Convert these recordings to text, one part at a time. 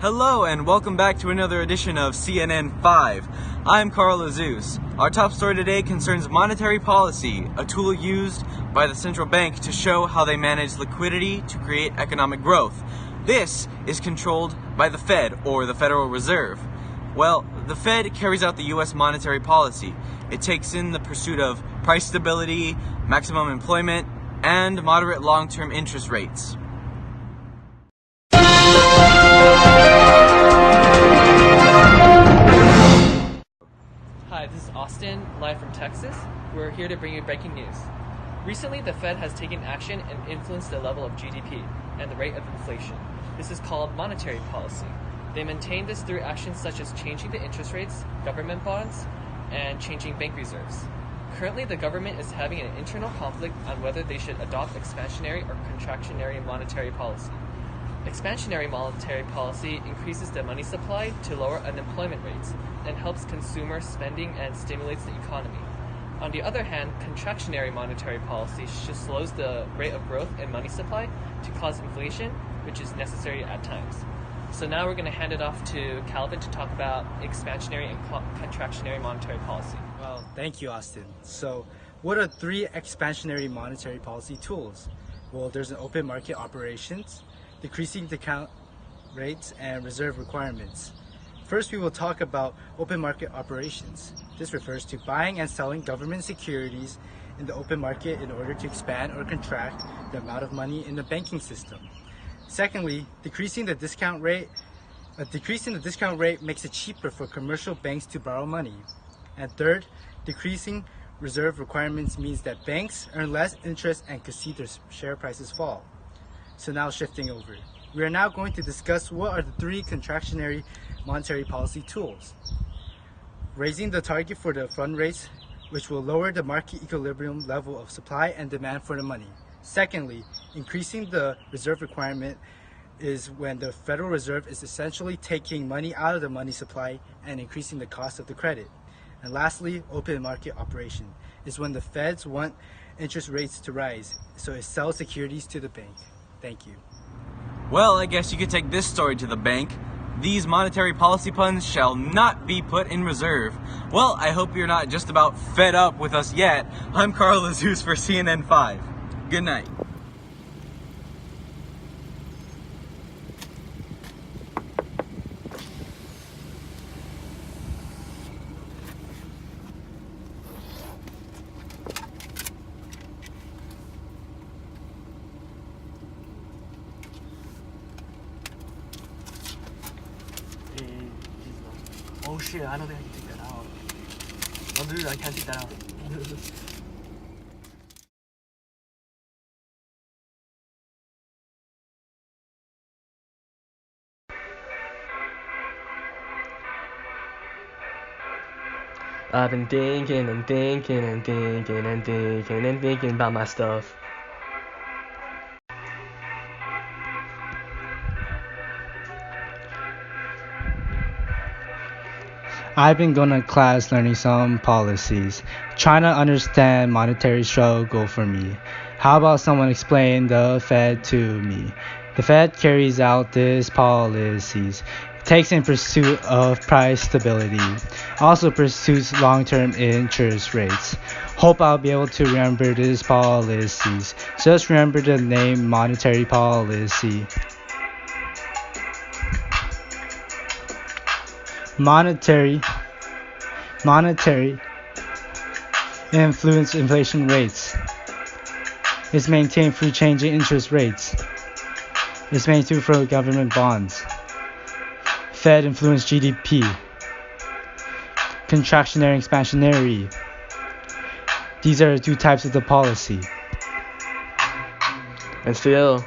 Hello and welcome back to another edition of CNN 5. I'm Carl Azus. Our top story today concerns monetary policy, a tool used by the central bank to show how they manage liquidity to create economic growth. This is controlled by the Fed, or the Federal Reserve. Well, the Fed carries out the U.S. monetary policy. It takes in the pursuit of price stability, maximum employment, and moderate long-term interest rates. Hi, this is Austin, live from Texas. We're here to bring you breaking news. Recently, the Fed has taken action and influenced the level of GDP and the rate of inflation. This is called monetary policy. They maintain this through actions such as changing the interest rates, government bonds, and changing bank reserves. Currently, the government is having an internal conflict on whether they should adopt expansionary or contractionary monetary policy. Expansionary monetary policy increases the money supply to lower unemployment rates and helps consumer spending and stimulates the economy. On the other hand, contractionary monetary policy just slows the rate of growth in money supply to cause inflation, which is necessary at times. So now we're going to hand it off to Calvin to talk about expansionary and contractionary monetary policy. Well, thank you, Austin. So, what are three expansionary monetary policy tools? Well, there's an open market operations, decreasing discount rates, and reserve requirements. First, we will talk about open market operations. This refers to buying and selling government securities in the open market in order to expand or contract the amount of money in the banking system. Secondly, decreasing the discount rate. Decreasing the discount rate makes it cheaper for commercial banks to borrow money. And third, decreasing reserve requirements means that banks earn less interest and could see their share prices fall. So now shifting over. We are now going to discuss what are the three contractionary monetary policy tools. Raising the target for the fund rates, which will lower the market equilibrium level of supply and demand for the money. Secondly, increasing the reserve requirement is when the Federal Reserve is essentially taking money out of the money supply and increasing the cost of the credit. And lastly, open market operation is when the Feds want interest rates to rise, so it sells securities to the bank. Thank you. Well, I guess you could take this story to the bank. These monetary policy puns shall not be put in reserve. Well, I hope you're not just about fed up with us yet. I'm Carl Azus for CNN 5. Good night. Oh shit, I don't think I can take that out. Oh dude, I can't take that out. I've been thinking and thinking and thinking and thinking and thinking about my stuff. I've been going to class learning some policies, trying to understand monetary struggle for me. How about someone explain the Fed to me? The Fed carries out these policies, takes in pursuit of price stability, also pursues long-term interest rates. Hope I'll be able to remember these policies. Just remember the name monetary policy. Monetary influence inflation rates. It's maintained through changing interest rates. It's maintained through government bonds. Fed influence GDP. Contractionary and expansionary. These are the two types of the policy. And still,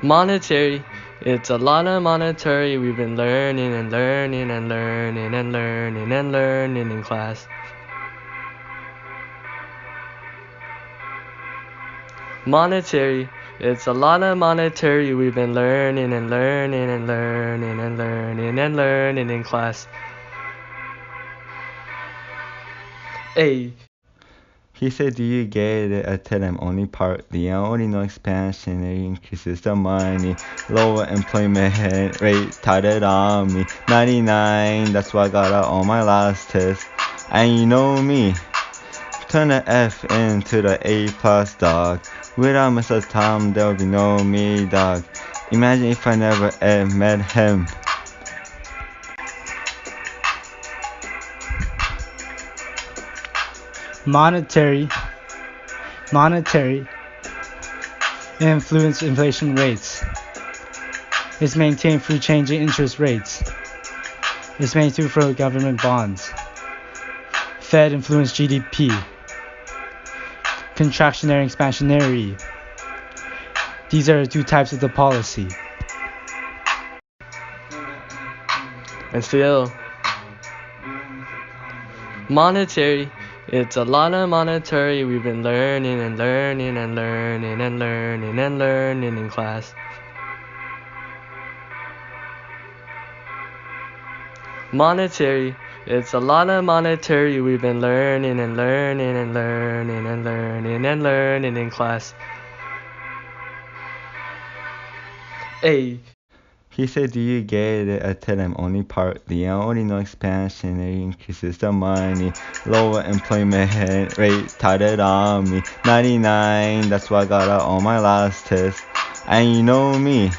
monetary. It's a lot of monetary we've been learning and learning and learning and learning and learning in class. Monetary. It's a lot of monetary we've been learning and learning and learning and learning and learning in class. A. He said, do you get it? I tell him only partly. I only know expansion, it increases the money. Lower employment rate, tied on me. 99, that's why I got out on my last test. And you know me, turn the F into the A plus, dog. Without Mr. Tom, there'll be no me, dog. Imagine if I never met him. Monetary influence inflation rates. Is maintained through changing interest rates. Is maintained through government bonds. Fed influence GDP. Contractionary, expansionary. These are the two types of the policy. And still, monetary. It's a lot of monetary we've been learning and learning and learning and learning and learning in class. Monetary. It's a lot of monetary we've been learning and learning and learning and learning and learning in class. A. He said, do you get it? I tell him only partly. I only know expansion, it increases the money. Lower employment rate, tied on me. 99, that's why I got out on my last test. And you know me,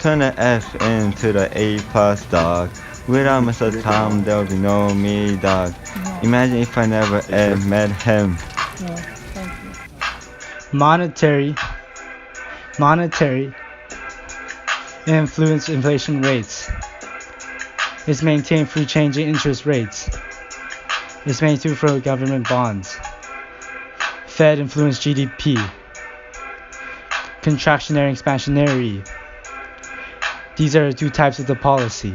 turn the F into the A plus, dog. Without Mr. Tom, there'll be no me, dog. Imagine if I never met him. Monetary influence inflation rates. Is maintained through changing interest rates. Is maintained through government bonds. Fed influence GDP. Contractionary, expansionary. These are the two types of the policy.